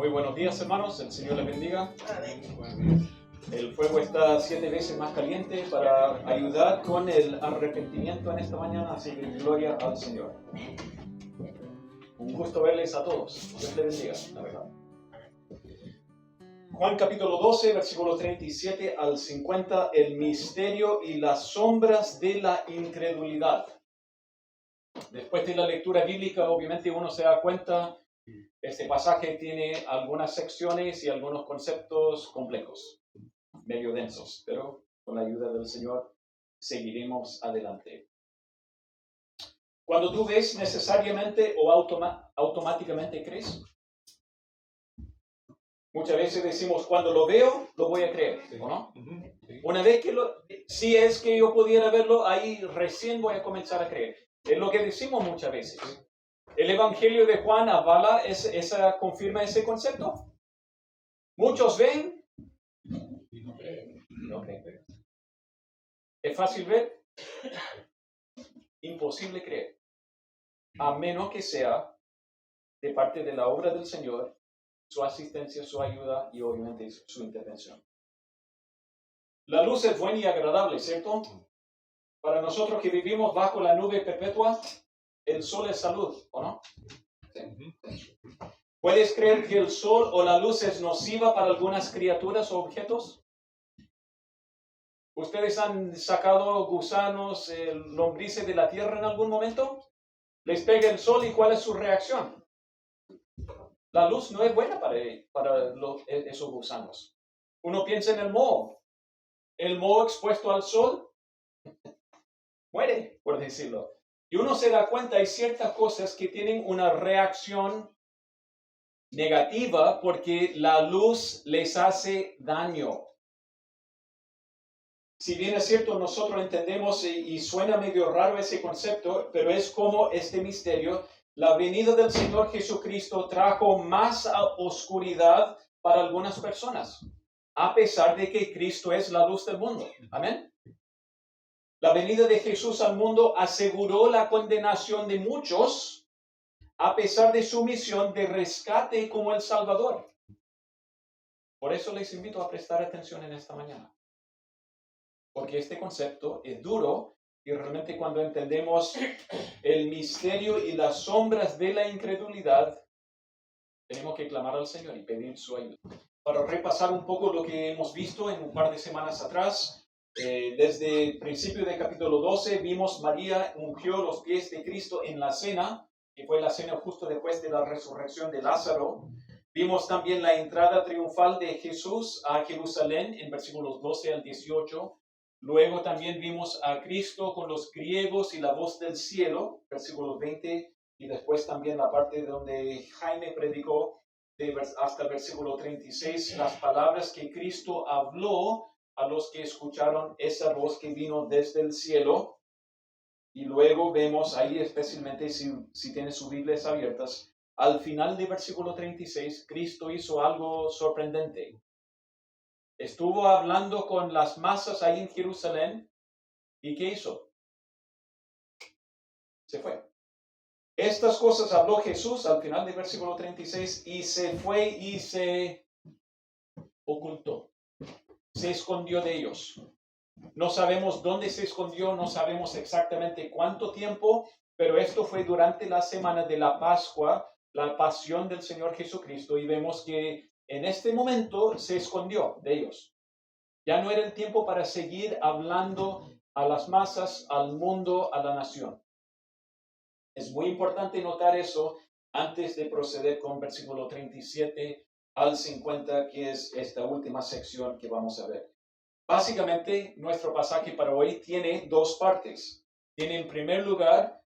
Muy buenos días, hermanos. El Señor les bendiga. Amén. El fuego está 7 veces más caliente para ayudar con el arrepentimiento en esta mañana, así que gloria al Señor. Un gusto verles a todos. Dios les bendiga, la verdad. Juan capítulo 12, versículo 37 al 50, el misterio y las sombras de la incredulidad. Después de la lectura bíblica, obviamente uno se da cuenta, este pasaje tiene algunas secciones y algunos conceptos complejos, medio densos, pero con la ayuda del Señor seguiremos adelante. Cuando tú ves necesariamente o automáticamente crees, muchas veces decimos, cuando lo veo, lo voy a creer, ¿o no? Una vez que si es que yo pudiera verlo, ahí recién voy a comenzar a creer. Es lo que decimos muchas veces. El Evangelio de Juan avala, confirma ese concepto. Muchos ven, no creen. ¿Es fácil ver? Imposible creer. A menos que sea de parte de la obra del Señor, su asistencia, su ayuda y obviamente su intervención. La luz es buena y agradable, ¿cierto? Para nosotros que vivimos bajo la nube perpetua, el sol es salud, ¿o no? Sí. ¿Puedes creer que el sol o la luz es nociva para algunas criaturas o objetos? ¿Ustedes han sacado gusanos, lombrices de la tierra en algún momento? Les pega el sol y ¿cuál es su reacción? La luz no es buena para esos gusanos. Uno piensa en el moho. El moho expuesto al sol muere, por decirlo. Y uno se da cuenta, hay ciertas cosas que tienen una reacción negativa porque la luz les hace daño. Si bien es cierto, nosotros entendemos y suena medio raro ese concepto, pero es como este misterio. La venida del Señor Jesucristo trajo más oscuridad para algunas personas, a pesar de que Cristo es la luz del mundo. Amén. La venida de Jesús al mundo aseguró la condenación de muchos, a pesar de su misión de rescate como el Salvador. Por eso les invito a prestar atención en esta mañana. Porque este concepto es duro y realmente cuando entendemos el misterio y las sombras de la incredulidad, tenemos que clamar al Señor y pedir su ayuda. Para repasar un poco lo que hemos visto en un par de semanas atrás, desde el principio del capítulo 12 vimos María ungió los pies de Cristo en la cena, que fue la cena justo después de la resurrección de Lázaro. Vimos también la entrada triunfal de Jesús a Jerusalén en versículos 12 al 18. Luego también vimos a Cristo con los griegos y la voz del cielo, versículos 20, y después también la parte donde Jaime predicó hasta el versículo 36, las palabras que Cristo habló a los que escucharon esa voz que vino desde el cielo. Y luego vemos ahí, especialmente si tienen sus Biblias abiertas, al final del versículo 36, Cristo hizo algo sorprendente. Estuvo hablando con las masas ahí en Jerusalén. ¿Y qué hizo? Se fue. Estas cosas habló Jesús al final del versículo 36 y se fue y se ocultó. Se escondió de ellos. No sabemos dónde se escondió, no sabemos exactamente cuánto tiempo, pero esto fue durante la semana de la Pascua, la pasión del Señor Jesucristo, y vemos que en este momento se escondió de ellos. Ya no era el tiempo para seguir hablando a las masas, al mundo, a la nación. Es muy importante notar eso antes de proceder con versículo 37 al 50, que es esta última sección que vamos a ver. Básicamente, nuestro pasaje para hoy tiene dos partes. Tiene en primer lugar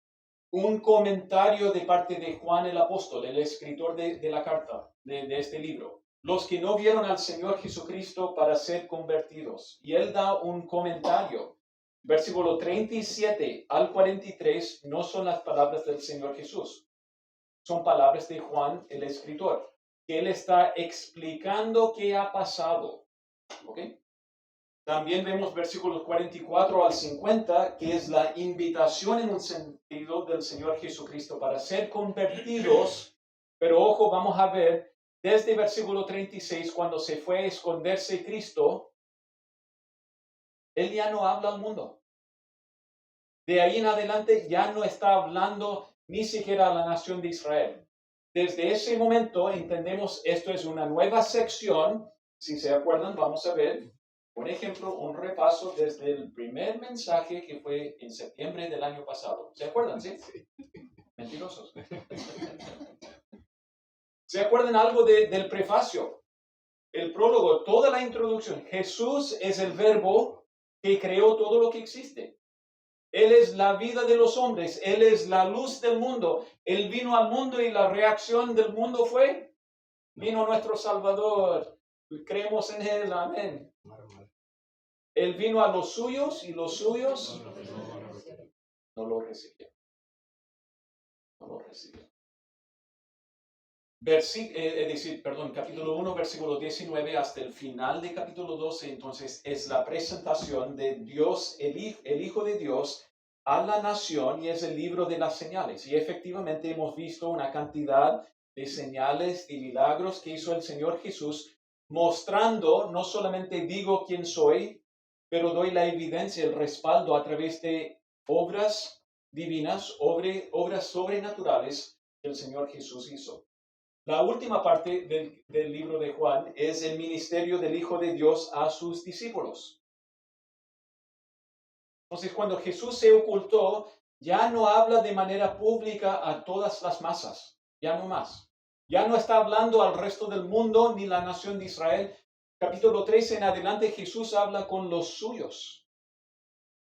un comentario de parte de Juan el apóstol, el escritor de la carta, de este libro. Los que no vieron al Señor Jesucristo para ser convertidos. Y él da un comentario. Versículo 37 al 43 no son las palabras del Señor Jesús. Son palabras de Juan el escritor. Que él está explicando qué ha pasado. ¿Ok? También vemos versículos 44 al 50, que es la invitación en un sentido del Señor Jesucristo para ser convertidos. Pero ojo, vamos a ver desde versículo 36, cuando se fue a esconderse Cristo, Él ya no habla al mundo. De ahí en adelante ya no está hablando ni siquiera a la nación de Israel. Desde ese momento entendemos esto es una nueva sección. Si se acuerdan, vamos a ver, por ejemplo, un repaso desde el primer mensaje que fue en septiembre del año pasado. ¿Se acuerdan? Sí. Mentirosos. ¿Se acuerdan algo del prefacio? El prólogo, toda la introducción. Jesús es el verbo que creó todo lo que existe. Él es la vida de los hombres. Él es la luz del mundo. Él vino al mundo y la reacción del mundo fue, vino nuestro Salvador. Creemos en Él. Amén. Él vino a los suyos y los suyos no lo recibieron. No lo recibieron. Capítulo 1, versículo 19 hasta el final de capítulo 12, entonces es la presentación de Dios, el Hijo de Dios, a la nación y es el libro de las señales. Y efectivamente hemos visto una cantidad de señales y milagros que hizo el Señor Jesús, mostrando, no solamente digo quién soy, pero doy la evidencia, el respaldo a través de obras divinas, obras sobrenaturales que el Señor Jesús hizo. La última parte del libro de Juan es el ministerio del Hijo de Dios a sus discípulos. Entonces, cuando Jesús se ocultó, ya no habla de manera pública a todas las masas, ya no más. Ya no está hablando al resto del mundo ni la nación de Israel. Capítulo 13 en adelante, Jesús habla con los suyos,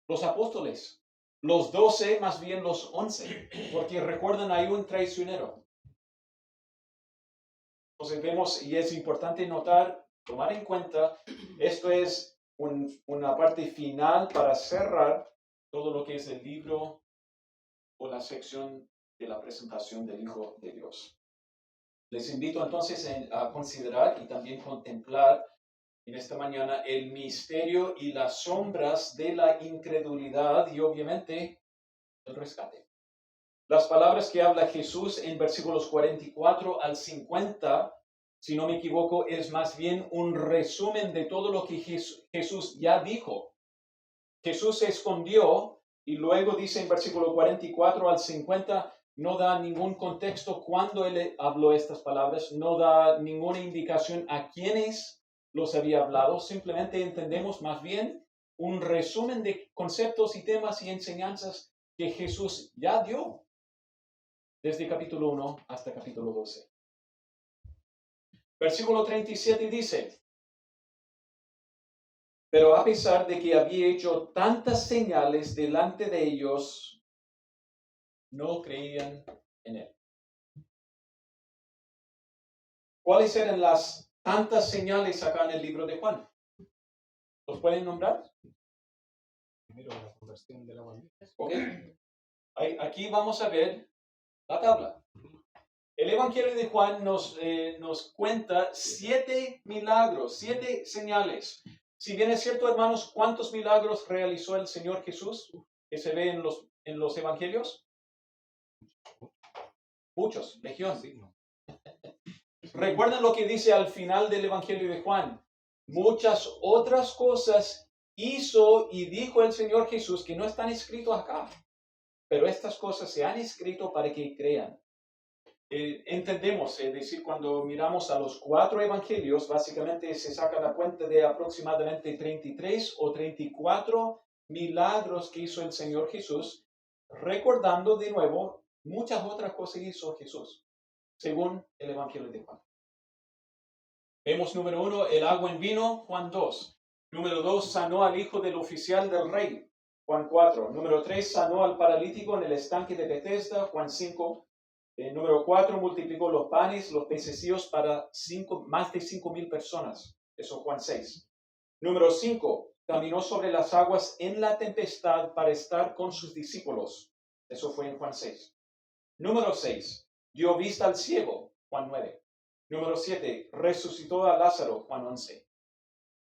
los apóstoles, los 12, más bien los 11, porque recuerdan, hay un traicionero. Entonces vemos, y es importante notar, tomar en cuenta, esto es una parte final para cerrar todo lo que es el libro o la sección de la presentación del Hijo de Dios. Les invito entonces a considerar y también contemplar en esta mañana el misterio y las sombras de la incredulidad y obviamente el rescate. Las palabras que habla Jesús en versículos 44 al 50, si no me equivoco, es más bien un resumen de todo lo que Jesús ya dijo. Jesús se escondió y luego dice en versículo 44 al 50, no da ningún contexto cuando él habló estas palabras, no da ninguna indicación a quiénes los había hablado, simplemente entendemos más bien un resumen de conceptos y temas y enseñanzas que Jesús ya dio desde capítulo 1 hasta capítulo 12. Versículo 37 dice, pero a pesar de que había hecho tantas señales delante de ellos, no creían en él. ¿Cuáles eran las tantas señales acá en el libro de Juan? ¿Los pueden nombrar? Primero, la conversión del agua. Ok. Aquí vamos a ver la tabla. El Evangelio de Juan nos cuenta 7 milagros, 7 señales. Si bien es cierto, hermanos, ¿cuántos milagros realizó el Señor Jesús que se ve en los Evangelios? Muchos, legión. Recuerden lo que dice al final del Evangelio de Juan. Muchas otras cosas hizo y dijo el Señor Jesús que no están escritas acá. Pero estas cosas se han escrito para que crean. Entendemos, es decir, cuando miramos a los 4 evangelios, básicamente se saca la cuenta de aproximadamente 33 o 34 milagros que hizo el Señor Jesús, recordando de nuevo muchas otras cosas que hizo Jesús, según el Evangelio de Juan. Vemos número 1, el agua en vino, Juan 2. Número 2, sanó al hijo del oficial del rey, Juan 4. Número 3, sanó al paralítico en el estanque de Bethesda, Juan 5. Número 4, multiplicó los panes, los pececillos para más de 5,000 personas. Eso Juan 6. Número 5, caminó sobre las aguas en la tempestad para estar con sus discípulos. Eso fue en Juan 6. Número 6, dio vista al ciego. Juan 9. Número 7, resucitó a Lázaro. Juan 11.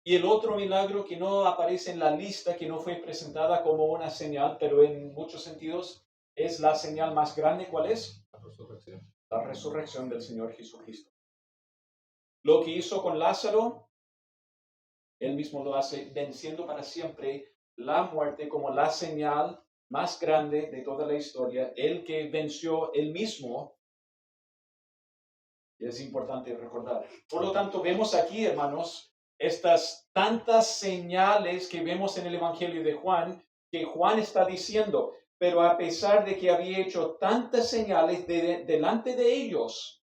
Y el otro milagro que no aparece en la lista, que no fue presentada como una señal, pero en muchos sentidos es la señal más grande. ¿Cuál es? La resurrección. La resurrección del Señor Jesucristo. Lo que hizo con Lázaro, Él mismo lo hace, venciendo para siempre la muerte como la señal más grande de toda la historia. El que venció Él mismo, y es importante recordar. Por lo tanto, vemos aquí, hermanos, estas tantas señales que vemos en el Evangelio de Juan, que Juan está diciendo, pero a pesar de que había hecho tantas señales delante de ellos,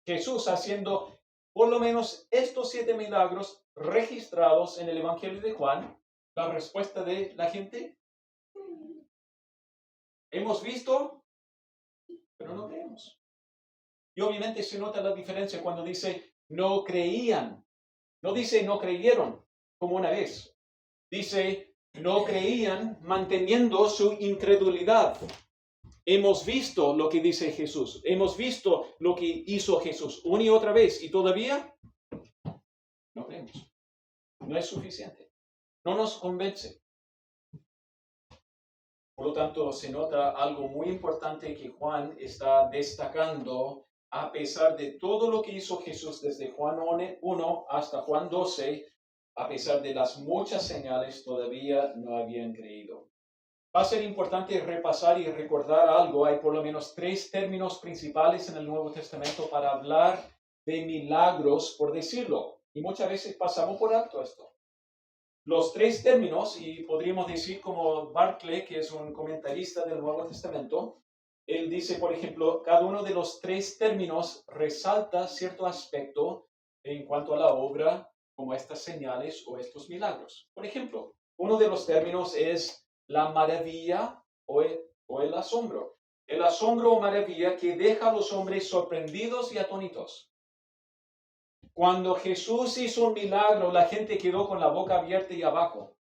Jesús haciendo por lo menos estos 7 milagros registrados en el Evangelio de Juan, la respuesta de la gente, hemos visto, pero no creemos. Y obviamente se nota la diferencia cuando dice no creían. No dice no creyeron, como una vez. Dice no creían manteniendo su incredulidad. Hemos visto lo que dice Jesús. Hemos visto lo que hizo Jesús una y otra vez. Y todavía no creemos. No es suficiente. No nos convence. Por lo tanto, se nota algo muy importante que Juan está destacando. A pesar de todo lo que hizo Jesús desde Juan 1 hasta Juan 12, a pesar de las muchas señales, todavía no habían creído. Va a ser importante repasar y recordar algo. Hay por lo menos 3 términos principales en el Nuevo Testamento para hablar de milagros, por decirlo. Y muchas veces pasamos por alto esto. Los 3 términos, y podríamos decir como Barclay, que es un comentarista del Nuevo Testamento, él dice, por ejemplo, cada uno de los 3 términos resalta cierto aspecto en cuanto a la obra, como estas señales o estos milagros. Por ejemplo, uno de los términos es la maravilla o el asombro. El asombro o maravilla que deja a los hombres sorprendidos y atónitos. Cuando Jesús hizo un milagro, la gente quedó con la boca abierta y abajo.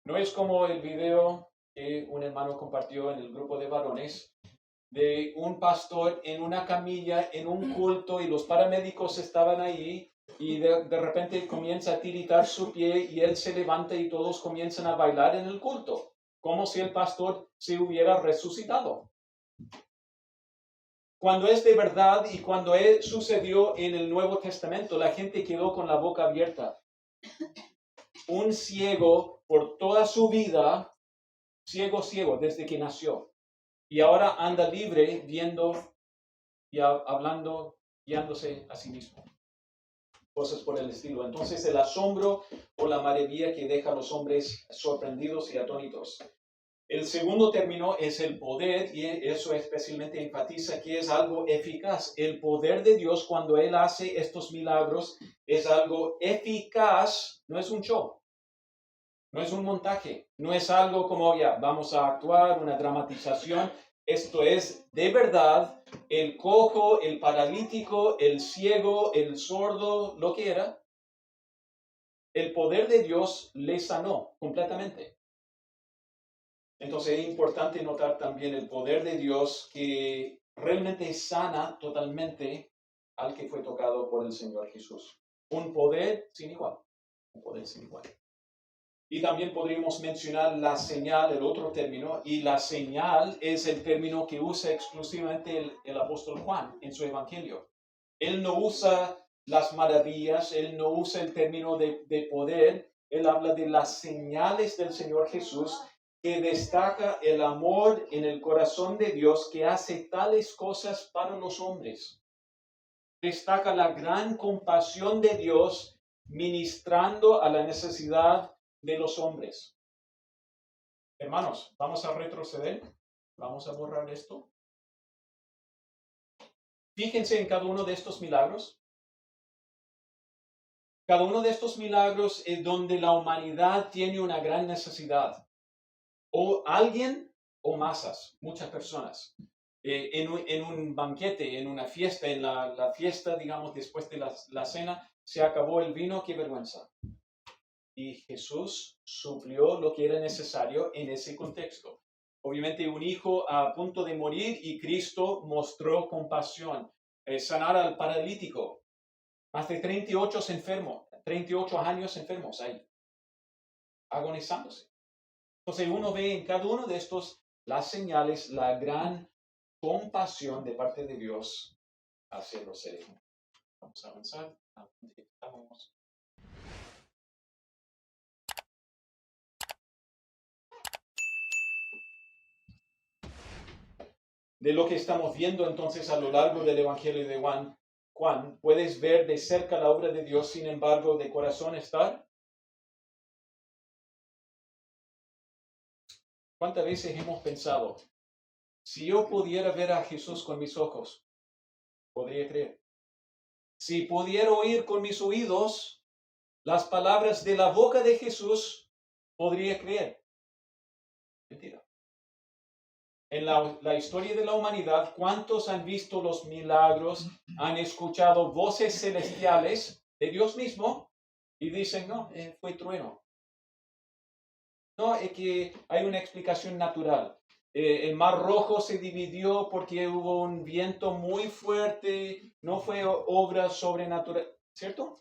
No es como el video que un hermano compartió en el grupo de varones de un pastor en una camilla, en un culto, y los paramédicos estaban ahí, y de repente comienza a tiritar su pie, y él se levanta y todos comienzan a bailar en el culto, como si el pastor se hubiera resucitado. Cuando es de verdad y cuando sucedió en el Nuevo Testamento, la gente quedó con la boca abierta. Un ciego por toda su vida, ciego, desde que nació. Y ahora anda libre, viendo y hablando, guiándose a sí mismo. Cosas por el estilo. Entonces, el asombro o la maravilla que deja a los hombres sorprendidos y atónitos. El segundo término es el poder, y eso especialmente enfatiza que es algo eficaz. El poder de Dios, cuando Él hace estos milagros, es algo eficaz, no es un show, no es un montaje, no es algo como ya vamos a actuar, una dramatización. Esto es de verdad. El cojo, el paralítico, el ciego, el sordo, lo que era, el poder de Dios le sanó completamente. Entonces es importante notar también el poder de Dios que realmente sana totalmente al que fue tocado por el Señor Jesús. Un poder sin igual. Un poder sin igual. Y también podríamos mencionar la señal, el otro término, y la señal es el término que usa exclusivamente el apóstol Juan en su evangelio. Él no usa las maravillas, él no usa el término de poder, él habla de las señales del Señor Jesús, que destaca el amor en el corazón de Dios que hace tales cosas para los hombres. Destaca la gran compasión de Dios ministrando a la necesidad de los hombres. Hermanos, vamos a retroceder, vamos a borrar esto. Fíjense en cada uno de estos milagros. Cada uno de estos milagros es donde la humanidad tiene una gran necesidad. O alguien o masas, muchas personas. En un banquete, en una fiesta, en la fiesta, digamos, después de la cena, se acabó el vino, qué vergüenza. Y Jesús suplió lo que era necesario en ese contexto. Obviamente un hijo a punto de morir y Cristo mostró compasión. Sanar al paralítico. Más de 38 años enfermos ahí, agonizándose. Entonces uno ve en cada uno de estos las señales, la gran compasión de parte de Dios hacia los seres humanos. Vamos a avanzar. Estamos. De lo que estamos viendo entonces a lo largo del Evangelio de Juan, puedes ver de cerca la obra de Dios, sin embargo, de corazón estar. ¿Cuántas veces hemos pensado, si yo pudiera ver a Jesús con mis ojos, podría creer? Si pudiera oír con mis oídos las palabras de la boca de Jesús, podría creer. Mentira. En la historia de la humanidad, ¿cuántos han visto los milagros, han escuchado voces celestiales de Dios mismo y dicen, no, fue trueno? No, es que hay una explicación natural. El Mar Rojo se dividió porque hubo un viento muy fuerte, no fue obra sobrenatural, ¿cierto?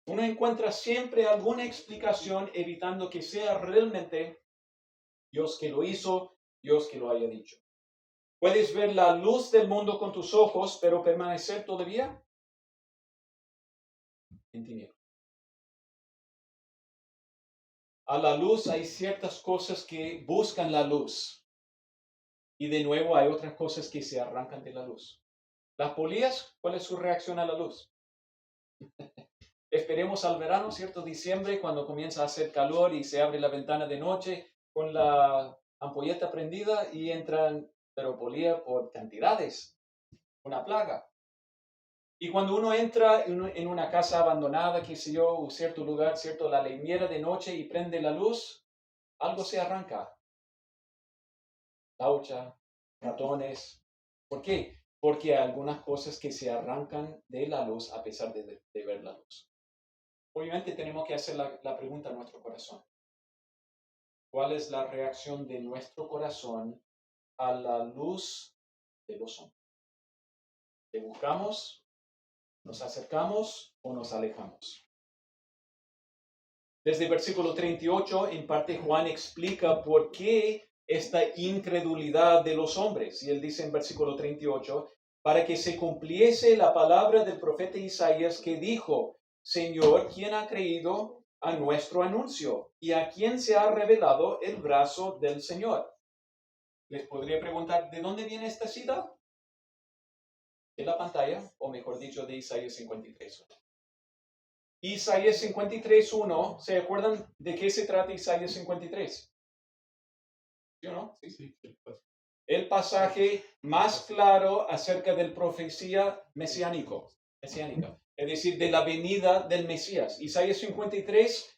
Uno encuentra siempre alguna explicación evitando que sea realmente Dios que lo hizo, Dios que lo haya dicho. ¿Puedes ver la luz del mundo con tus ojos, pero permanecer todavía en tinieblas? A la luz hay ciertas cosas que buscan la luz. Y de nuevo hay otras cosas que se arrancan de la luz. Las polillas, ¿cuál es su reacción a la luz? Esperemos al verano, ¿cierto? Diciembre, cuando comienza a hacer calor y se abre la ventana de noche con la ampolleta prendida y entran, pero polillas por cantidades, una plaga. Y cuando uno entra en una casa abandonada, qué sé yo, o cierto lugar, ¿cierto? La leñera de noche y prende la luz, algo se arranca. Laucha, ratones. ¿Por qué? Porque hay algunas cosas que se arrancan de la luz a pesar de ver la luz. Obviamente tenemos que hacer la pregunta a nuestro corazón. ¿Cuál es la reacción de nuestro corazón a la luz de los hombres? ¿Le buscamos, nos acercamos o nos alejamos? Desde el versículo 38, en parte Juan explica por qué esta incredulidad de los hombres. Y él dice en versículo 38, para que se cumpliese la palabra del profeta Isaías que dijo, Señor, ¿quién ha creído a nuestro anuncio? ¿Y a quién se ha revelado el brazo del Señor? Les podría preguntar, ¿de dónde viene esta cita? De la pantalla, o mejor dicho, de Isaías 53. Isaías 53:1, ¿se acuerdan de qué se trata Isaías 53? ¿Sí o no? Sí. El pasaje más claro acerca del profecía mesiánica, es decir, de la venida del Mesías. Isaías 53,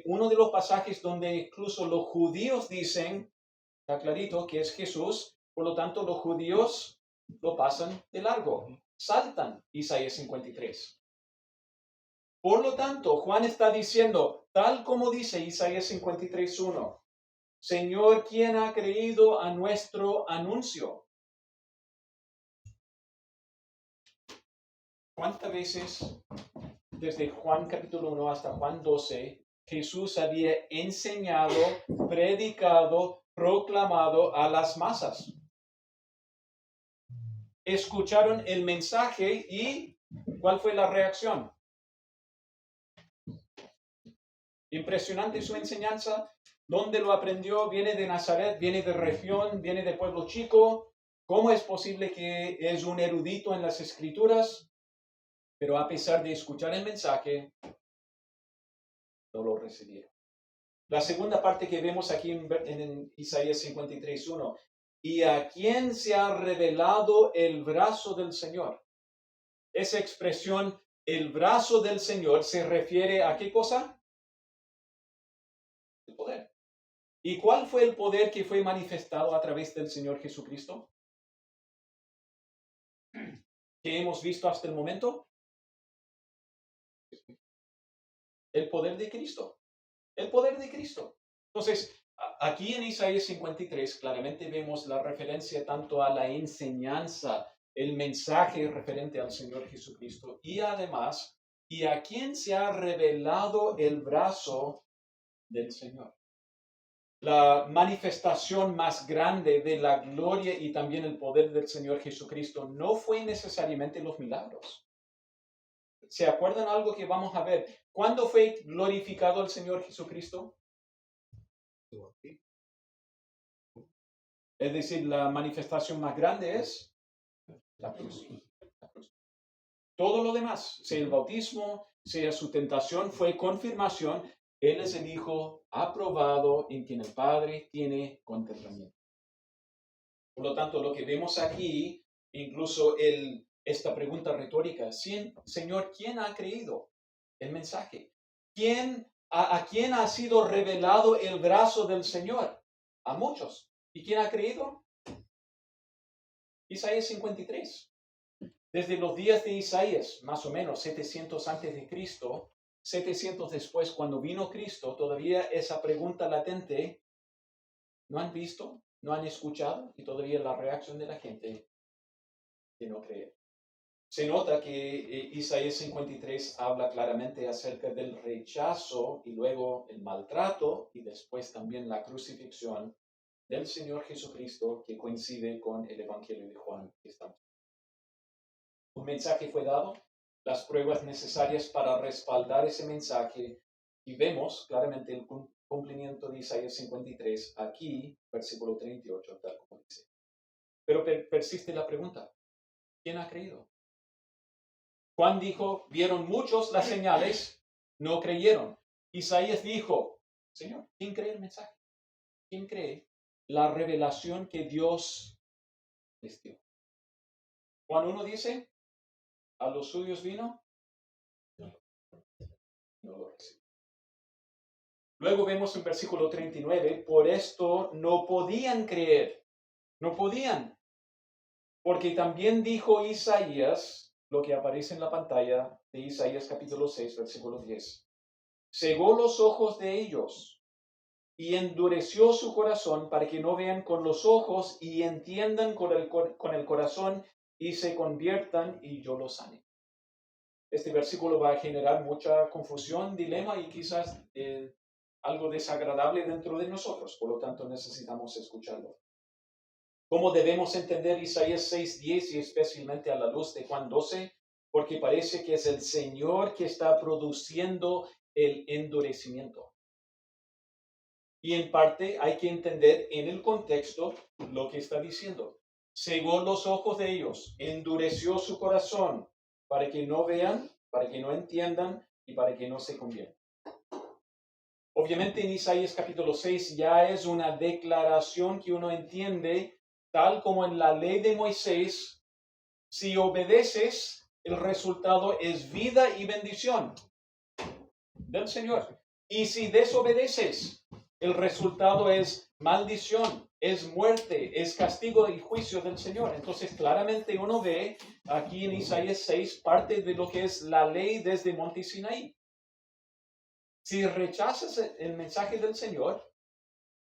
uno de los pasajes donde incluso los judíos dicen, está clarito que es Jesús, por lo tanto los judíos lo pasan de largo, saltan Isaías 53. Por lo tanto, Juan está diciendo, tal como dice Isaías 53:1, Señor, ¿quién ha creído a nuestro anuncio? ¿Cuántas veces desde Juan capítulo 1 hasta Juan 12 Jesús había enseñado, predicado, proclamado a las masas? Escucharon el mensaje y ¿cuál fue la reacción? Impresionante su enseñanza. ¿Dónde lo aprendió? Viene de Nazaret, viene de región, viene de pueblo chico. ¿Cómo es posible que es un erudito en las escrituras? Pero a pesar de escuchar el mensaje, no lo recibieron. La segunda parte que vemos aquí en Isaías 53:1. ¿Y a quién se ha revelado el brazo del Señor? Esa expresión, el brazo del Señor, se refiere a ¿qué cosa? El poder. ¿Y cuál fue el poder que fue manifestado a través del Señor Jesucristo? ¿Qué hemos visto hasta el momento? El poder de Cristo. El poder de Cristo. Entonces, aquí en Isaías 53 claramente vemos la referencia tanto a la enseñanza, el mensaje referente al Señor Jesucristo y además, ¿y a quién se ha revelado el brazo del Señor? La manifestación más grande de la gloria y también el poder del Señor Jesucristo no fue necesariamente los milagros. ¿Se acuerdan algo que vamos a ver? ¿Cuándo fue glorificado el Señor Jesucristo? Estuvo aquí. Es decir, la manifestación más grande es la cruz. La cruz. Todo lo demás, sea el bautismo, sea su tentación, fue confirmación. Él es el Hijo aprobado en quien el Padre tiene contentamiento. Por lo tanto, lo que vemos aquí, incluso esta pregunta retórica, Señor, ¿quién ha creído el mensaje? ¿A quién ha sido revelado el brazo del Señor? A muchos. ¿Y quién ha creído? Isaías 53. Desde los días de Isaías, más o menos 700 antes de Cristo, 700 después, cuando vino Cristo, todavía esa pregunta latente, ¿no han visto? ¿No han escuchado? Y todavía la reacción de la gente de no creer. Se nota que Isaías 53 habla claramente acerca del rechazo y luego el maltrato y después también la crucifixión del Señor Jesucristo, que coincide con el Evangelio de Juan. Un mensaje fue dado, las pruebas necesarias para respaldar ese mensaje, y vemos claramente el cumplimiento de Isaías 53 aquí, versículo 38, tal como dice. Pero persiste la pregunta, ¿quién ha creído? Juan dijo, vieron muchos las señales, no creyeron. Isaías dijo, Señor, ¿quién cree el mensaje? ¿Quién cree la revelación que Dios les dio? Juan 1 dice, a los suyos vino, no lo recibió. Luego vemos en versículo 39, por esto no podían creer, no podían, porque también dijo Isaías, lo que aparece en la pantalla de Isaías capítulo 6, versículo 10, cegó los ojos de ellos y endureció su corazón para que no vean con los ojos y entiendan con el corazón y se conviertan y yo los sane. Este versículo va a generar mucha confusión, dilema y quizás algo desagradable dentro de nosotros, por lo tanto necesitamos escucharlo. ¿Cómo debemos entender Isaías 6:10 y especialmente a la luz de Juan 12? Porque parece que es el Señor que está produciendo el endurecimiento. Y en parte hay que entender en el contexto lo que está diciendo. Cegó los ojos de ellos, endureció su corazón para que no vean, para que no entiendan y para que no se conviertan. Obviamente en Isaías capítulo 6 ya es una declaración que uno entiende, tal como en la ley de Moisés, si obedeces, el resultado es vida y bendición del Señor. Y si desobedeces, el resultado es maldición, es muerte, es castigo y juicio del Señor. Entonces claramente uno ve aquí en Isaías 6 parte de lo que es la ley desde Monte Sinaí. Si rechazas el mensaje del Señor,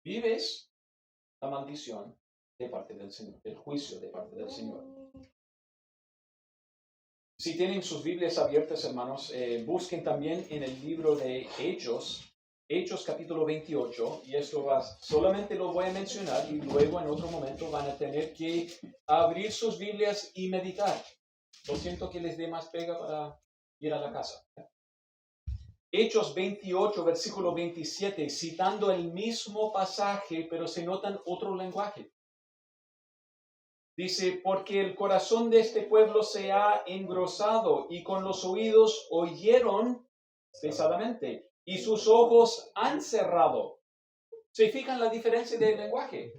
vives la maldición de parte del Señor, el juicio de parte del Señor. Si tienen sus Biblias abiertas, hermanos, busquen también en el libro de Hechos capítulo 28, y esto solamente lo voy a mencionar y luego en otro momento van a tener que abrir sus Biblias y meditar. Lo siento que les dé más pega para ir a la casa. Hechos 28, versículo 27, citando el mismo pasaje, pero se notan otro lenguaje. Dice, porque el corazón de este pueblo se ha engrosado y con los oídos oyeron pesadamente y sus ojos han cerrado. ¿Se fijan la diferencia de lenguaje?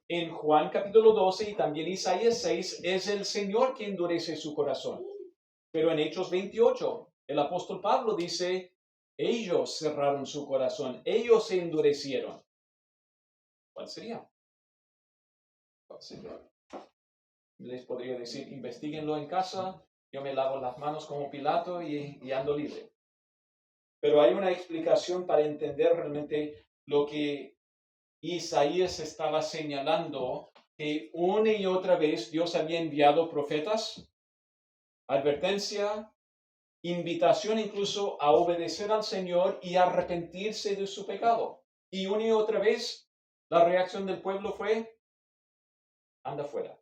En Juan capítulo 12 y también Isaías 6 es el Señor que endurece su corazón. Pero en Hechos 28, el apóstol Pablo dice, ellos cerraron su corazón, ellos se endurecieron. ¿Cuál sería? ¿Cuál sería? Les podría decir, investiguenlo en casa, yo me lavo las manos como Pilato y ando libre. Pero hay una explicación para entender realmente lo que Isaías estaba señalando, que una y otra vez Dios había enviado profetas, advertencia, invitación incluso a obedecer al Señor y arrepentirse de su pecado. Y una y otra vez la reacción del pueblo fue, anda fuera,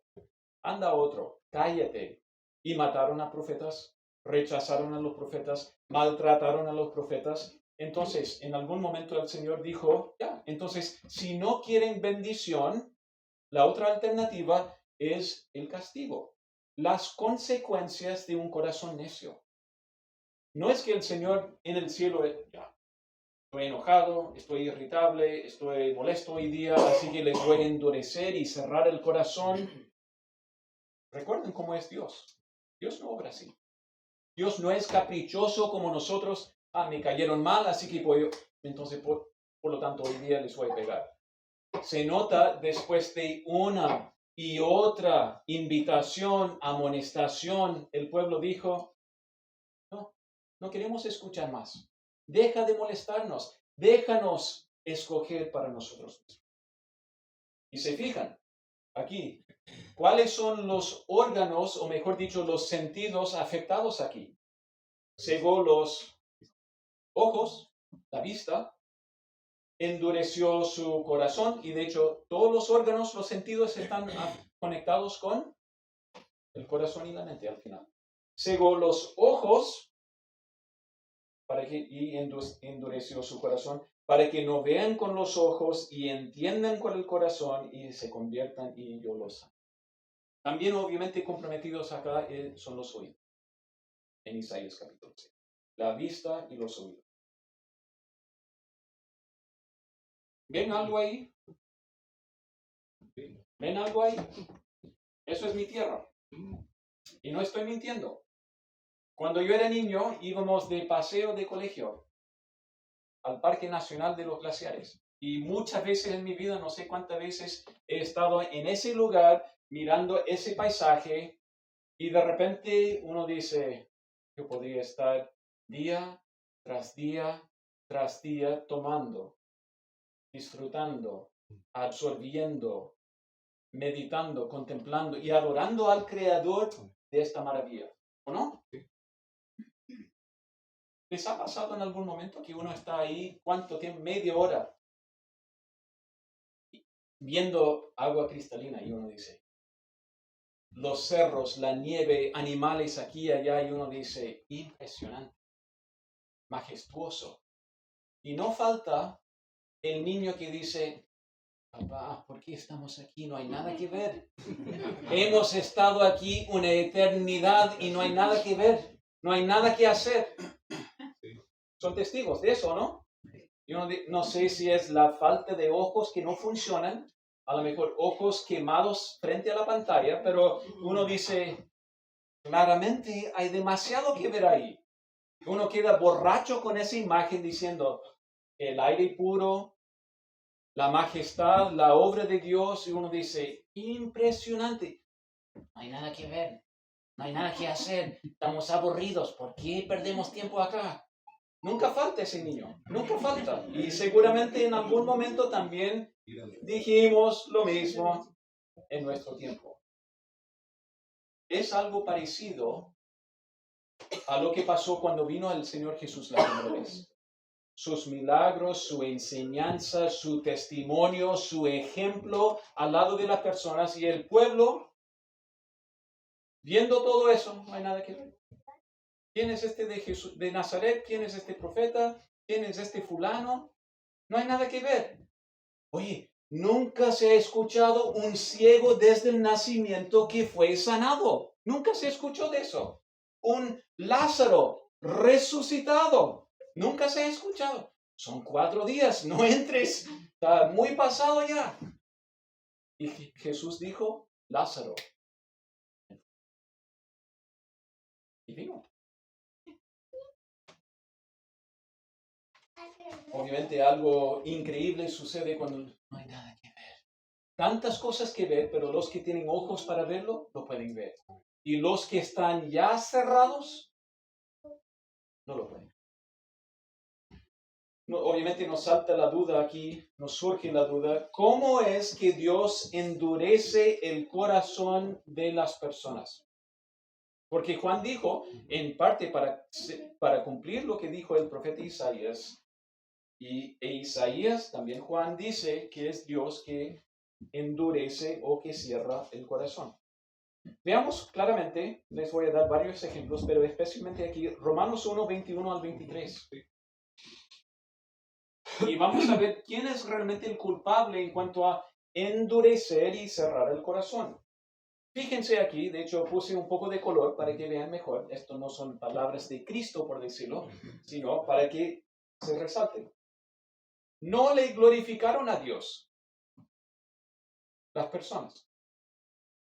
anda otro, cállate. Y mataron a profetas rechazaron a los profetas, maltrataron a los profetas. Entonces, en algún momento el Señor dijo, ya, entonces, si no quieren bendición, la otra alternativa es el castigo, las consecuencias de un corazón necio. No es que el Señor en el cielo, ya, estoy enojado, estoy irritable, estoy molesto hoy día, así que les voy a endurecer y cerrar el corazón. Recuerden cómo es Dios. Dios no obra así. Dios no es caprichoso como nosotros. Me cayeron mal, así que entonces por lo tanto hoy día les voy a pegar. Se nota después de una y otra invitación, amonestación, el pueblo dijo, no queremos escuchar más. Deja de molestarnos, déjanos escoger para nosotros mismos. Y se fijan, aquí, ¿cuáles son los órganos, o mejor dicho, los sentidos afectados aquí? Cegó los ojos, la vista, endureció su corazón, y de hecho todos los órganos, los sentidos están conectados con el corazón y la mente al final. Cegó los ojos y endureció su corazón, para que no vean con los ojos y entiendan con el corazón y se conviertan y yo los amo. También obviamente comprometidos acá son los oídos, en Isaías capítulo 6. La vista y los oídos. ¿Ven algo ahí? ¿Ven algo ahí? Eso es mi tierra. Y no estoy mintiendo. Cuando yo era niño íbamos de paseo de colegio al Parque Nacional de los Glaciares. Y muchas veces en mi vida, no sé cuántas veces, he estado en ese lugar mirando ese paisaje y de repente uno dice, yo podría estar día tras día tras día tomando, disfrutando, absorbiendo, meditando, contemplando y adorando al Creador de esta maravilla. ¿O no? ¿Les ha pasado en algún momento que uno está ahí, cuánto tiempo, media hora, viendo agua cristalina y uno dice, los cerros, la nieve, animales aquí y allá, y uno dice, impresionante, majestuoso. Y no falta el niño que dice, papá, ¿por qué estamos aquí? No hay nada que ver. Hemos estado aquí una eternidad y no hay nada que ver, no hay nada que hacer. Son testigos de eso, ¿no? Yo no sé si es la falta de ojos que no funcionan, a lo mejor ojos quemados frente a la pantalla, pero uno dice, claramente hay demasiado que ver ahí. Uno queda borracho con esa imagen diciendo, el aire puro, la majestad, la obra de Dios, y uno dice, impresionante. No hay nada que ver, no hay nada que hacer, estamos aburridos, ¿por qué perdemos tiempo acá? Nunca falta ese niño, nunca falta. Y seguramente en algún momento también dijimos lo mismo en nuestro tiempo. Es algo parecido a lo que pasó cuando vino el Señor Jesús la primera vez. Sus milagros, su enseñanza, su testimonio, su ejemplo al lado de las personas y el pueblo, viendo todo eso, no hay nada que ver. ¿Quién es este de Jesús, de Nazaret? ¿Quién es este profeta? ¿Quién es este fulano? No hay nada que ver. Oye, nunca se ha escuchado un ciego desde el nacimiento que fue sanado. Nunca se escuchó de eso. Un Lázaro resucitado. Nunca se ha escuchado. Son 4 días, no entres. Está muy pasado ya. Y Jesús dijo, Lázaro. Y vino. Obviamente algo increíble sucede cuando no hay nada que ver. Tantas cosas que ver, pero los que tienen ojos para verlo, lo pueden ver. Y los que están ya cerrados, no lo pueden. No, obviamente nos salta la duda aquí, nos surge la duda, ¿cómo es que Dios endurece el corazón de las personas? Porque Juan dijo, en parte para cumplir lo que dijo el profeta Isaías, e Isaías, también Juan dice que es Dios que endurece o que cierra el corazón. Veamos claramente, les voy a dar varios ejemplos, pero especialmente aquí, Romanos 1, 21 al 23. Y vamos a ver quién es realmente el culpable en cuanto a endurecer y cerrar el corazón. Fíjense aquí, de hecho puse un poco de color para que vean mejor. Esto no son palabras de Cristo, por decirlo, sino para que se resalten. No le glorificaron a Dios las personas,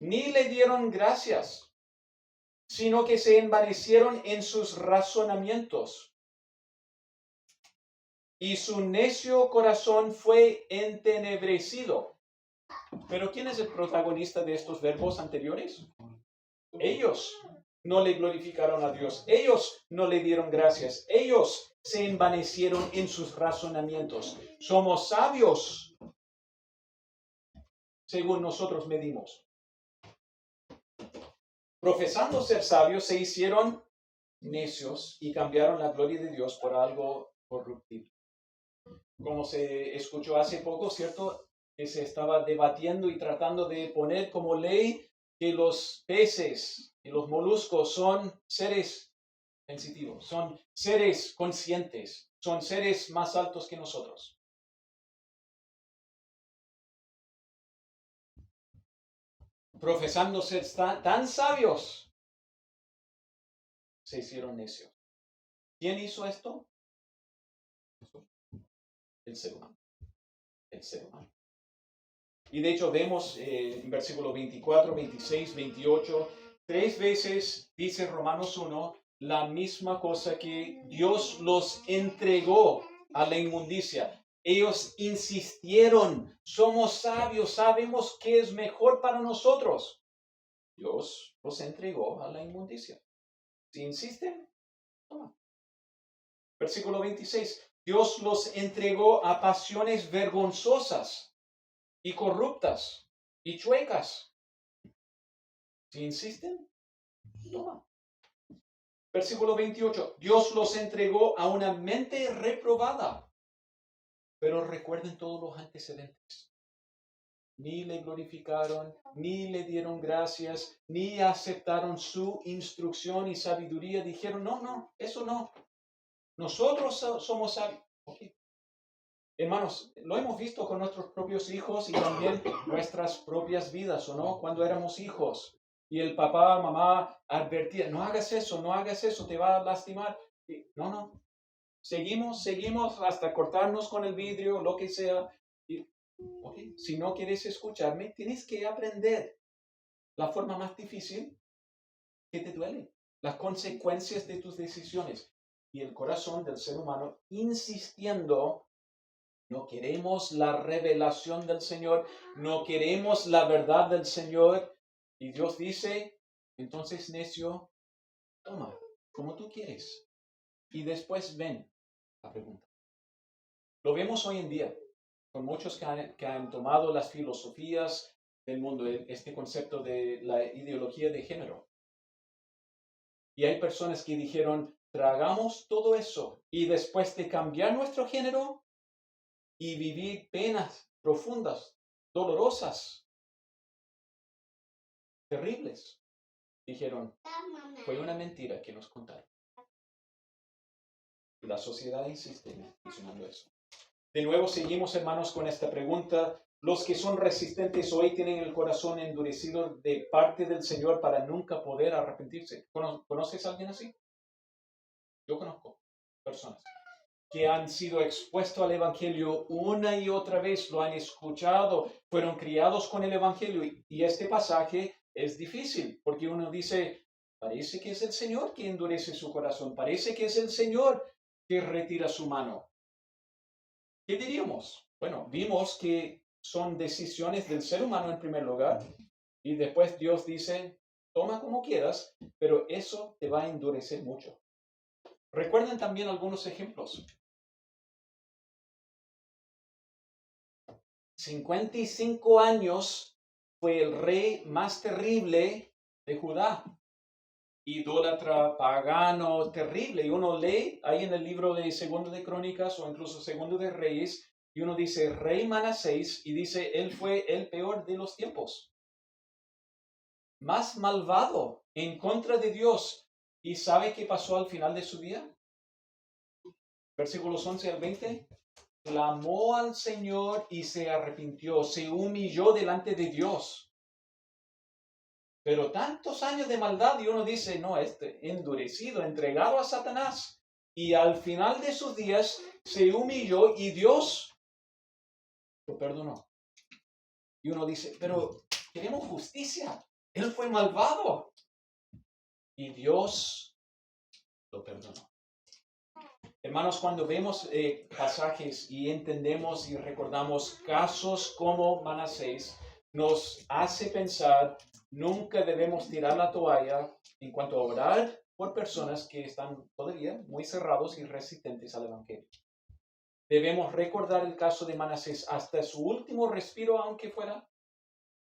ni le dieron gracias, sino que se envanecieron en sus razonamientos. Y su necio corazón fue entenebrecido. Pero ¿quién es el protagonista de estos verbos anteriores? Ellos no le glorificaron a Dios. Ellos no le dieron gracias. Ellos se envanecieron en sus razonamientos. Somos sabios según nosotros medimos. Profesando ser sabios, se hicieron necios y cambiaron la gloria de Dios por algo corruptible. Como se escuchó hace poco, ¿cierto? Que se estaba debatiendo y tratando de poner como ley que los peces y los moluscos son seres sensitivos, son seres conscientes, son seres más altos que nosotros. Profesando ser tan sabios, se hicieron necios. ¿Quién hizo esto? El ser humano. El ser humano. Y de hecho vemos en versículo 24, 26, 28, 3 veces dice Romanos 1 la misma cosa, que Dios los entregó a la inmundicia. Ellos insistieron, somos sabios, sabemos qué es mejor para nosotros. Dios los entregó a la inmundicia. Si insisten, toma. Versículo 26, Dios los entregó a pasiones vergonzosas y corruptas y chuecas. Si insisten, toma. Versículo 28. Dios los entregó a una mente reprobada. Pero recuerden todos los antecedentes. Ni le glorificaron, ni le dieron gracias, ni aceptaron su instrucción y sabiduría. Dijeron, no, eso no. Nosotros somos sabios. Okay. Hermanos, lo hemos visto con nuestros propios hijos y también nuestras propias vidas, ¿o no? Cuando éramos hijos y el papá, mamá advertía, no hagas eso, te va a lastimar. Y, no. Seguimos hasta cortarnos con el vidrio, lo que sea. Y, okay, si no quieres escucharme, tienes que aprender la forma más difícil que te duele, las consecuencias de tus decisiones. Y el corazón del ser humano insistiendo. No queremos la revelación del Señor, no queremos la verdad del Señor. Y Dios dice, entonces necio, toma, como tú quieres. Y después ven la pregunta. Lo vemos hoy en día, con muchos que han tomado las filosofías del mundo, este concepto de la ideología de género. Y hay personas que dijeron, tragamos todo eso y después de cambiar nuestro género, y vivir penas profundas, dolorosas, terribles. Dijeron, fue una mentira que nos contaron. Y la sociedad insiste en mencionando eso. De nuevo seguimos, hermanos, con esta pregunta. Los que son resistentes hoy tienen el corazón endurecido de parte del Señor para nunca poder arrepentirse. ¿Conoces a alguien así? Yo conozco personas que han sido expuestos al Evangelio una y otra vez, lo han escuchado, fueron criados con el Evangelio. Y este pasaje es difícil, porque uno dice, parece que es el Señor que endurece su corazón, parece que es el Señor que retira su mano. ¿Qué diríamos? Bueno, vimos que son decisiones del ser humano en primer lugar, y después Dios dice, toma como quieras, pero eso te va a endurecer mucho. Recuerden también algunos ejemplos. 55 años fue el rey más terrible de Judá. Idólatra, pagano, terrible. Y uno lee ahí en el libro de Segundo de Crónicas o incluso Segundo de Reyes, y uno dice rey Manasés y dice él fue el peor de los tiempos. más malvado en contra de Dios. ¿Y sabe qué pasó al final de su día? Versículos 11 al 20. Clamó al Señor y se arrepintió, se humilló delante de Dios. Pero tantos años de maldad y uno dice, no, endurecido, entregado a Satanás. Y al final de sus días se humilló y Dios lo perdonó. Y uno dice, pero queremos justicia. Él fue malvado. Y Dios lo perdonó. Hermanos, cuando vemos pasajes y entendemos y recordamos casos como Manasés, nos hace pensar, nunca debemos tirar la toalla en cuanto a orar por personas que están todavía muy cerrados y resistentes al Evangelio. Debemos recordar el caso de Manasés hasta su último respiro, aunque fuera.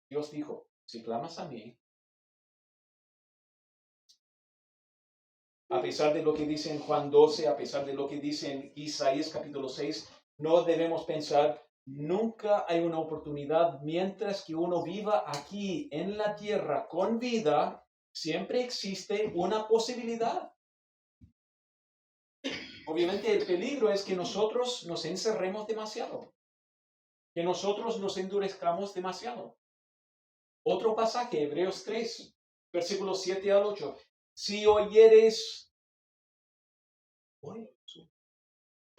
Dios dijo, si clamas a mí, a pesar de lo que dice en Juan 12, a pesar de lo que dice en Isaías capítulo 6, no debemos pensar, nunca hay una oportunidad mientras que uno viva aquí en la tierra con vida, siempre existe una posibilidad. Obviamente el peligro es que nosotros nos encerremos demasiado, que nosotros nos endurezcamos demasiado. Otro pasaje, Hebreos 3, versículos 7 al 8. Si oyeres,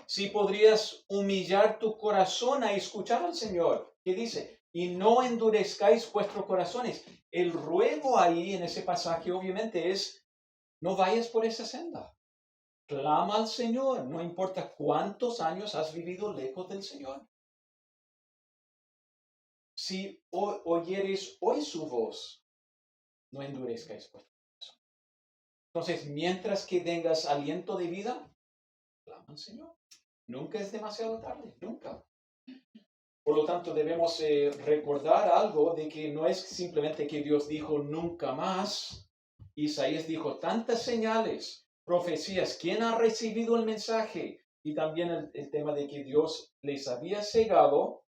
si podrías humillar tu corazón a escuchar al Señor, que dice, y no endurezcáis vuestros corazones. El ruego ahí en ese pasaje obviamente es, no vayas por esa senda. Clama al Señor, no importa cuántos años has vivido lejos del Señor. Si oyeres hoy su voz, no endurezcáis vuestro corazón. Entonces, mientras que tengas aliento de vida, clama al Señor. Nunca es demasiado tarde, nunca. Por lo tanto, debemos recordar algo de que no es simplemente que Dios dijo nunca más. Isaías dijo tantas señales, profecías. ¿Quién ha recibido el mensaje? Y también el tema de que Dios les había cegado,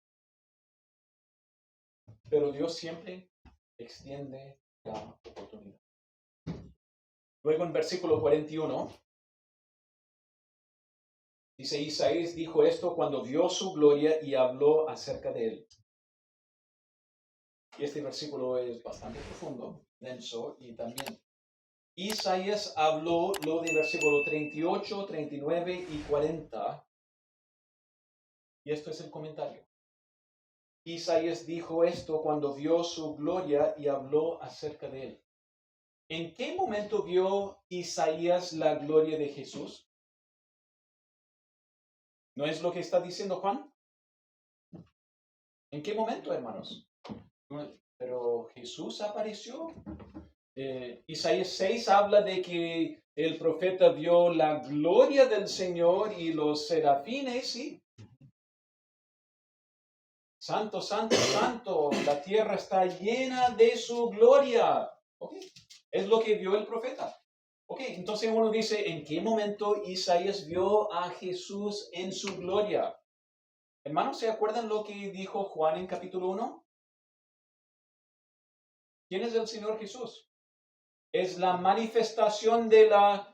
pero Dios siempre extiende la oportunidad. Luego en versículo 41, dice, Isaías dijo esto cuando vio su gloria y habló acerca de él. Y este versículo es bastante profundo, denso, y también Isaías habló lo de versículo 38, 39 y 40. Y esto es el comentario. Isaías dijo esto cuando vio su gloria y habló acerca de él. ¿En qué momento vio Isaías la gloria de Jesús? ¿No es lo que está diciendo Juan? ¿En qué momento, hermanos? Pero Jesús apareció. Isaías 6 habla de que el profeta vio la gloria del Señor y los serafines, ¿sí? Santo, santo, santo, la tierra está llena de su gloria. ¿Okay? Es lo que vio el profeta. Entonces uno dice, ¿en qué momento Isaías vio a Jesús en su gloria? Hermanos, ¿se acuerdan lo que dijo Juan en capítulo 1? ¿Quién es el Señor Jesús? Es la manifestación de la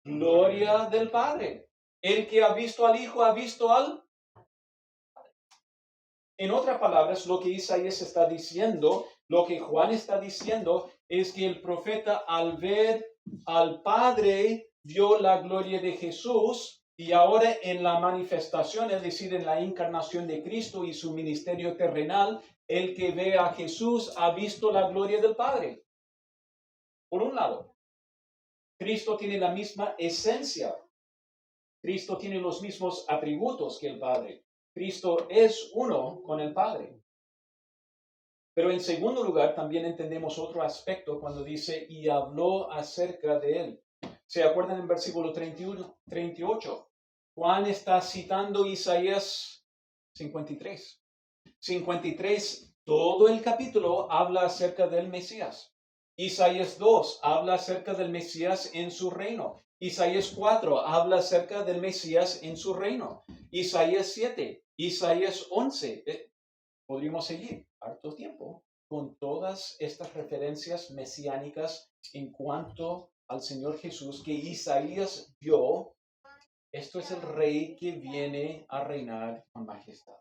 gloria del Padre. El que ha visto al Hijo ha visto al Padre. En otras palabras, lo que Isaías está diciendo, lo que Juan está diciendo, es que el profeta al ver al Padre vio la gloria de Jesús y ahora en la manifestación, es decir, en la encarnación de Cristo y su ministerio terrenal, el que ve a Jesús ha visto la gloria del Padre. Por un lado, Cristo tiene la misma esencia. Cristo tiene los mismos atributos que el Padre. Cristo es uno con el Padre. Pero en segundo lugar, también entendemos otro aspecto cuando dice, y habló acerca de él. ¿Se acuerdan en versículo 31, 38? Juan está citando Isaías 53. 53, todo el capítulo habla acerca del Mesías. Isaías 2 habla acerca del Mesías en su reino. Isaías 4 habla acerca del Mesías en su reino. Isaías 7, Isaías 11. Podríamos seguir harto tiempo. con todas estas referencias mesiánicas en cuanto al Señor Jesús que Isaías vio. Esto es el rey que viene a reinar con majestad.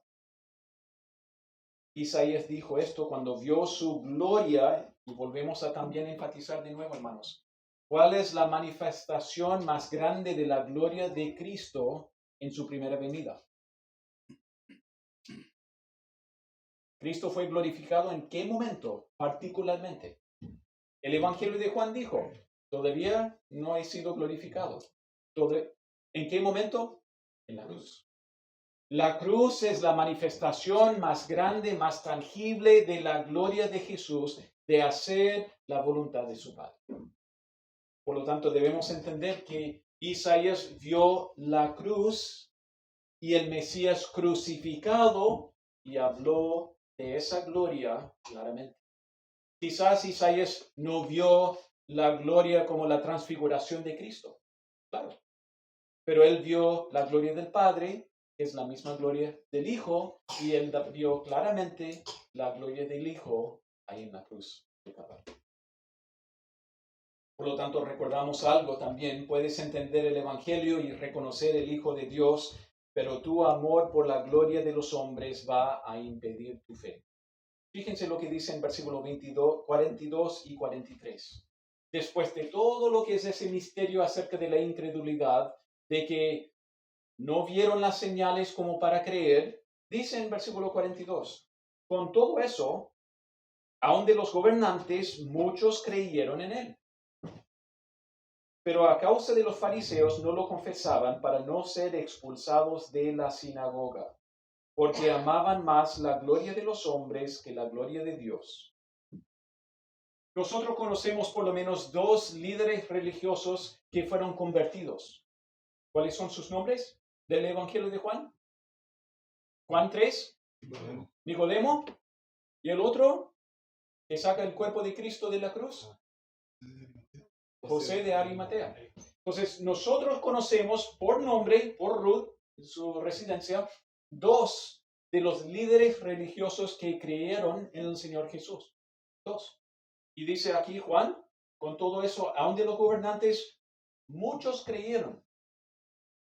Isaías dijo esto cuando vio su gloria, y volvemos a también enfatizar de nuevo, hermanos. ¿Cuál es la manifestación más grande de la gloria de Cristo en su primera venida? Cristo fue glorificado ¿en qué momento particularmente? El Evangelio de Juan dijo, todavía no he sido glorificado. ¿En qué momento? En la cruz. La cruz es la manifestación más grande, más tangible de la gloria de Jesús, de hacer la voluntad de su Padre. Por lo tanto, debemos entender que Isaías vio la cruz y el Mesías crucificado y habló de esa gloria claramente. Quizás Isaías no vio la gloria como la transfiguración de Cristo, claro, pero él vio la gloria del Padre, que es la misma gloria del Hijo, y él vio claramente la gloria del Hijo ahí en la cruz de Calvario. Por lo tanto, recordamos algo también, puedes entender el Evangelio y reconocer el Hijo de Dios, pero tu amor por la gloria de los hombres va a impedir tu fe. Fíjense lo que dice en versículos 42 y 43. Después de todo lo que es ese misterio acerca de la incredulidad, de que no vieron las señales como para creer, dice en versículo 42, con todo eso, aun de los gobernantes, muchos creyeron en él. Pero a causa de los fariseos no lo confesaban para no ser expulsados de la sinagoga, porque amaban más la gloria de los hombres que la gloria de Dios. Nosotros conocemos por lo menos 2 líderes religiosos que fueron convertidos. ¿Cuáles son sus nombres del Evangelio de Juan? Juan 3, Nicodemo, y el otro que saca el cuerpo de Cristo de la cruz, José de Arimatea. Entonces, nosotros conocemos por nombre, por Ruth, su residencia, 2 de los líderes religiosos que creyeron en el Señor Jesús. 2. Y dice aquí Juan, con todo eso, aun de los gobernantes, muchos creyeron.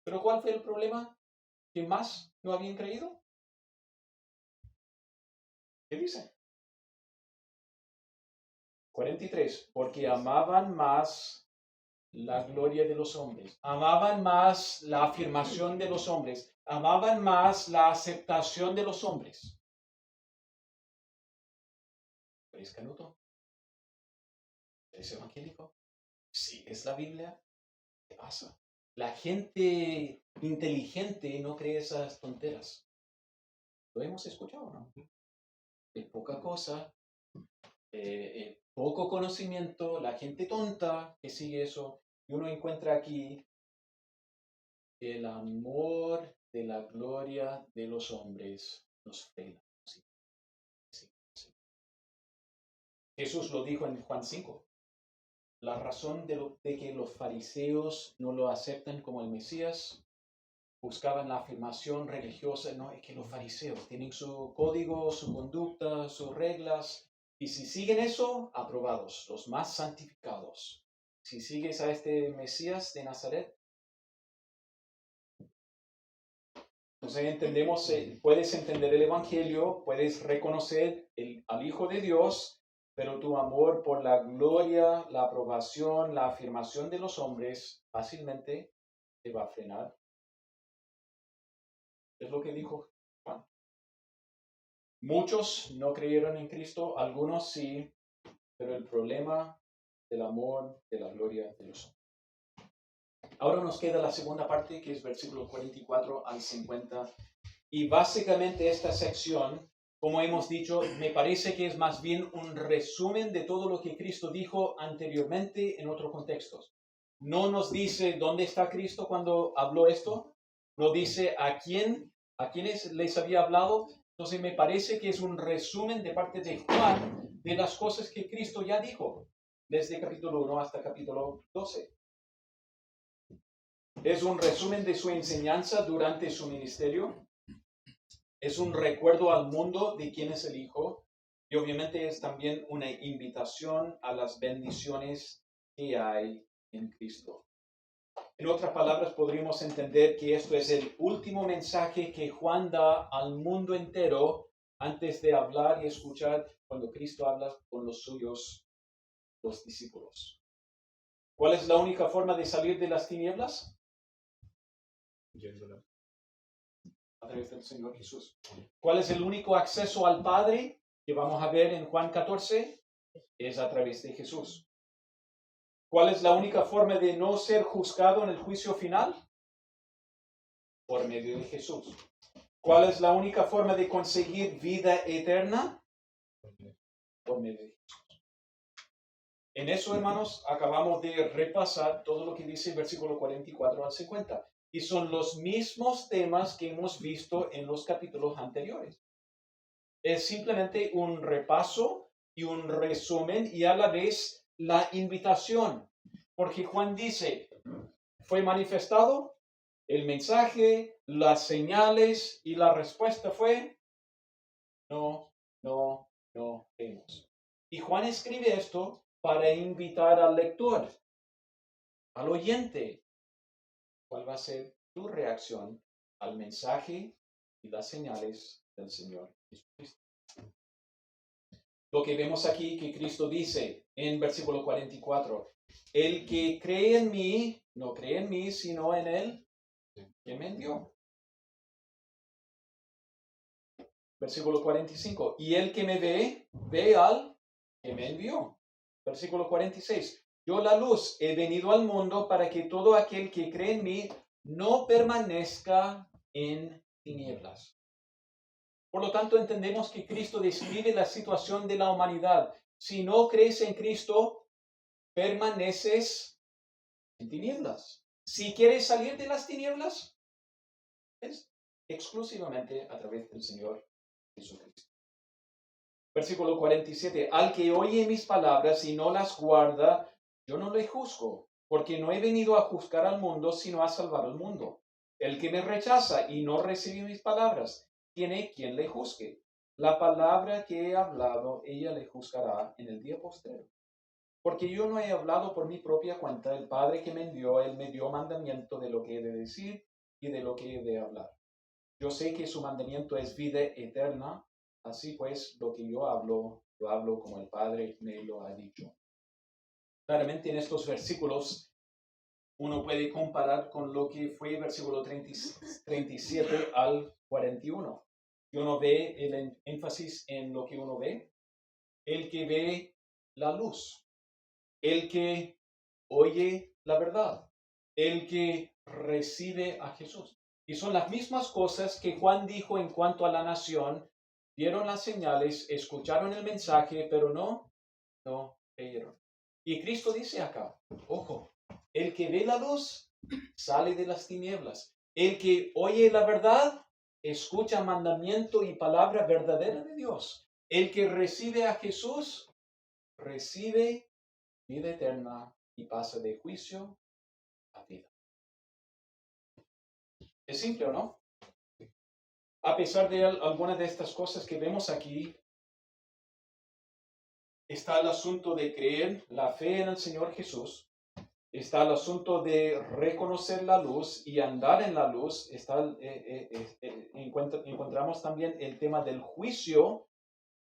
¿Pero cuál fue el problema? ¿Que más no habían creído? ¿Qué dice? 43. Porque amaban más la gloria de los hombres, amaban más la afirmación de los hombres, amaban más la aceptación de los hombres. ¿Eres canuto? ¿Eres evangélico? ¿Sigues la Biblia? ¿Qué pasa? La gente inteligente no cree esas tonteras. Lo hemos escuchado, ¿no? Es poca cosa, poco conocimiento, la gente tonta que sigue eso. Y uno encuentra aquí el amor de la gloria de los hombres nos frena. Sí. Jesús lo dijo en Juan 5. La razón de que los fariseos no lo aceptan como el Mesías, buscaban la afirmación religiosa, no, es que los fariseos tienen su código, su conducta, sus reglas, y si siguen eso, aprobados, los más santificados. Si sigues a este Mesías de Nazaret, entonces entendemos, puedes entender el Evangelio, puedes reconocer al Hijo de Dios, pero tu amor por la gloria, la aprobación, la afirmación de los hombres fácilmente te va a frenar. Es lo que dijo Juan. Muchos no creyeron en Cristo, algunos sí, pero el problema del amor, de la gloria de los hombres. Ahora nos queda la segunda parte, que es versículo 44 al 50. Y básicamente esta sección, como hemos dicho, me parece que es más bien un resumen de todo lo que Cristo dijo anteriormente en otros contextos. No nos dice dónde está Cristo cuando habló esto, no dice a quiénes les había hablado. Entonces me parece que es un resumen de parte de Juan de las cosas que Cristo ya dijo, desde capítulo 1 hasta capítulo 12. Es un resumen de su enseñanza durante su ministerio. Es un recuerdo al mundo de quién es el Hijo. Y obviamente es también una invitación a las bendiciones que hay en Cristo. En otras palabras, podríamos entender que esto es el último mensaje que Juan da al mundo entero antes de hablar y escuchar cuando Cristo habla con los suyos, los discípulos. ¿Cuál es la única forma de salir de las tinieblas? Yéndola. A través del Señor Jesús. ¿Cuál es el único acceso al Padre que vamos a ver en Juan 14? Es a través de Jesús. ¿Cuál es la única forma de no ser juzgado en el juicio final? Por medio de Jesús. ¿Cuál es la única forma de conseguir vida eterna? Por medio de Jesús. En eso, hermanos, acabamos de repasar todo lo que dice el versículo 44 al 50. Y son los mismos temas que hemos visto en los capítulos anteriores. Es simplemente un repaso y un resumen y a la vez la invitación. Porque Juan dice, fue manifestado el mensaje, las señales y la respuesta fue, no, no, no vemos. Y Juan escribe esto para invitar al lector, al oyente, cuál va a ser tu reacción al mensaje y las señales del Señor Jesucristo. Lo que vemos aquí que Cristo dice en versículo 44, el que cree en mí, no cree en mí, sino en él que me envió. Versículo 45, y el que me ve, ve al que me envió. Versículo 46, yo la luz he venido al mundo para que todo aquel que cree en mí no permanezca en tinieblas. Por lo tanto, entendemos que Cristo describe la situación de la humanidad. Si no crees en Cristo, permaneces en tinieblas. Si quieres salir de las tinieblas, es exclusivamente a través del Señor Jesucristo. Versículo 47. Al que oye mis palabras y no las guarda, yo no le juzgo, porque no he venido a juzgar al mundo, sino a salvar al mundo. El que me rechaza y no recibe mis palabras, tiene quien le juzgue. La palabra que he hablado, ella le juzgará en el día postrero. Porque yo no he hablado por mi propia cuenta, el Padre que me envió, él me dio mandamiento de lo que he de decir y de lo que he de hablar. Yo sé que su mandamiento es vida eterna, así pues lo que yo hablo, lo hablo como el Padre me lo ha dicho. Claramente en estos versículos uno puede comparar con lo que fue versículo 37 al 41. Y uno ve el énfasis en lo que uno ve. El que ve la luz, el que oye la verdad, el que recibe a Jesús. Y son las mismas cosas que Juan dijo en cuanto a la nación. Vieron las señales, escucharon el mensaje, pero no creyeron. Y Cristo dice acá, ojo, el que ve la luz sale de las tinieblas. El que oye la verdad, escucha mandamiento y palabra verdadera de Dios. El que recibe a Jesús, recibe vida eterna y pasa de juicio a vida. Es simple, ¿o no? A pesar de algunas de estas cosas que vemos aquí, está el asunto de creer la fe en el Señor Jesús, está el asunto de reconocer la luz y andar en la luz, encontramos también el tema del juicio,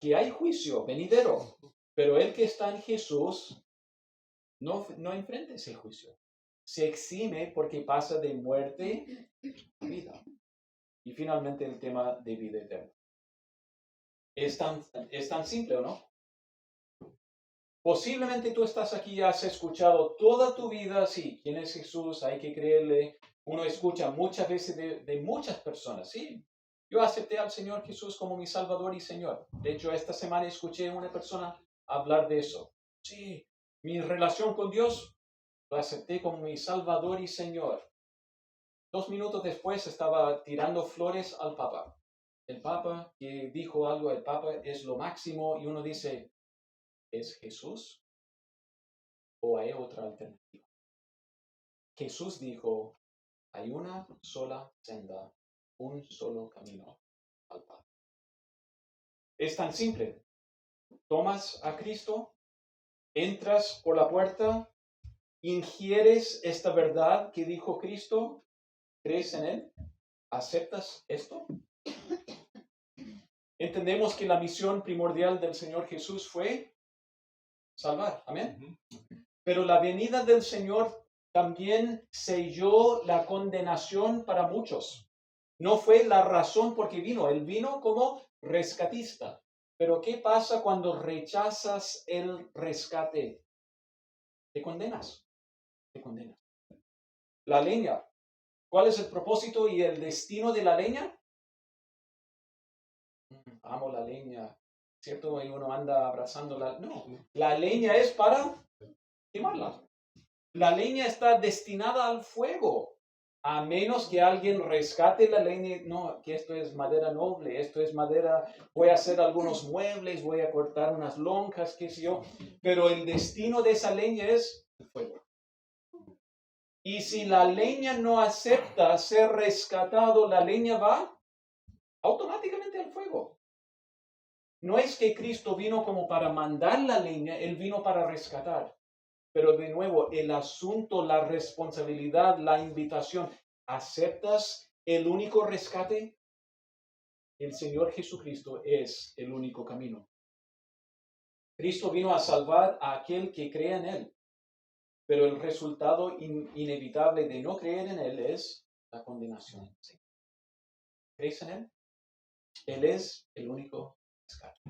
que hay juicio venidero, pero el que está en Jesús no enfrenta ese juicio. Se exime porque pasa de muerte a vida. Y finalmente el tema de vida eterna. Es tan simple, ¿o no? Posiblemente tú estás aquí y has escuchado toda tu vida, sí, ¿quién es Jesús? Hay que creerle. Uno escucha muchas veces de muchas personas, sí. Yo acepté al Señor Jesús como mi Salvador y Señor. De hecho, esta semana escuché a una persona hablar de eso. Sí, mi relación con Dios lo acepté como mi Salvador y Señor. 2 minutos después estaba tirando flores al Papa. El Papa que dijo algo, el Papa es lo máximo y uno dice, ¿es Jesús o hay otra alternativa? Jesús dijo, hay una sola senda, un solo camino al Padre. Es tan simple. tomas a Cristo, entras por la puerta, ingieres esta verdad que dijo Cristo, crees en Él, aceptas esto. Entendemos que la misión primordial del Señor Jesús fue salvar. Amén. Pero la venida del Señor también selló la condenación para muchos. No fue la razón por qué vino. Él vino como rescatista. Pero ¿qué pasa cuando rechazas el rescate? Te condenas. Te condenas. La leña. ¿Cuál es el propósito y el destino de la leña? Amo la leña, ¿cierto? Y uno anda abrazándola. No, la leña es para quemarla. La leña está destinada al fuego. A menos que alguien rescate la leña, no, que esto es madera noble, esto es madera, voy a hacer algunos muebles, voy a cortar unas lonjas, qué sé yo, pero el destino de esa leña es el fuego. Y si la leña no acepta ser rescatado, la leña va automáticamente al fuego. No es que Cristo vino como para mandar la leña, Él vino para rescatar. Pero de nuevo, el asunto, la responsabilidad, la invitación, ¿aceptas el único rescate? El Señor Jesucristo es el único camino. Cristo vino a salvar a aquel que cree en Él, pero el resultado inevitable de no creer en Él es la condenación. ¿Crees en Él? Él es el único rescate.